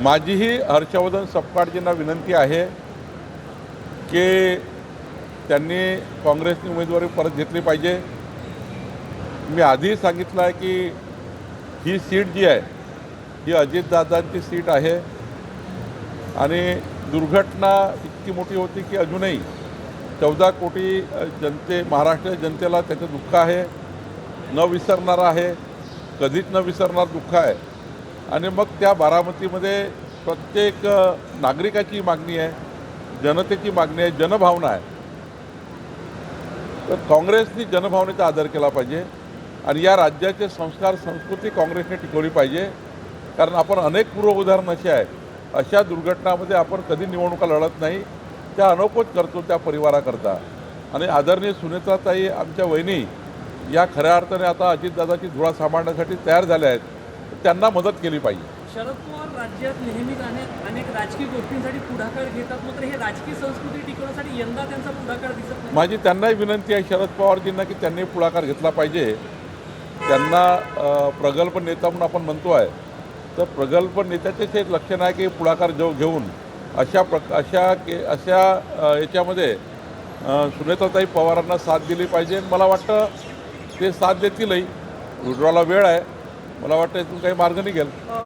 माझीही हर्षवर्धन सपकाळजींना विनंती आहे की त्यांनी काँग्रेसनी उमेदवारी परत घेतली पाहिजे। मी आधी सांगितलं आहे की ही सीट जी आहे ही अजितदादांची सीट आहे आणि दुर्घटना इतकी मोठी होती की अजूनही 14 कोटी महाराष्ट्र जनतेला त्याचं दुःख आहे, न विसरणार आहे, कधीच न विसरणार दुःख आहे। आणि मग त्या बारामतीमध्ये प्रत्येक नागरिकाची मागणी आहे, जनतेची मागणी आहे, जनभावना आहे। तर काँग्रेसनी जनभावनेचा आदर केला पाहिजे आणि या राज्याचे संस्कार संस्कृती काँग्रेसने टिकवली पाहिजे। कारण आपण अनेक पूर्व उदाहरण असे आहे, अशा दुर्घटनामध्ये आपण कधी निवडणुका लढत नाही, त्या अनोखोच करतो त्या परिवाराकरता। आणि आदरणीय सुनेत्राताई आमच्या वहिनी या खऱ्या अर्थाने आता अजितदादाची धुळा सांभाळण्यासाठी तयार झाल्या आहेत, त्यांना मदत केली पाहिजे। शरद पवार राज्यात नेहमीच अनेक राजकीय गोष्टींसाठी पुढाकार घेतात, मात्र हे राजकीय संस्कृती टिकवण्यासाठी यंदा त्यांचा पुढाकार दिसत नाही। माझी त्यांनाही विनंती आहे शरद पवारजींना की त्यांनी पुढाकार घेतला पाहिजे। त्यांना प्रगल्भ नेता म्हणून आपण म्हणतो आहे, तर प्रगल्भ नेत्याचेच एक लक्षण आहे की पुढाकार घेऊन अशा याच्यामध्ये सुनेत्राताई पवारांना साथ दिली पाहिजे। मला वाटतं ते साथ देतीलही, विड्रॉला वेळ आहे, मला वाटतं इथून काही मार्ग निघेल।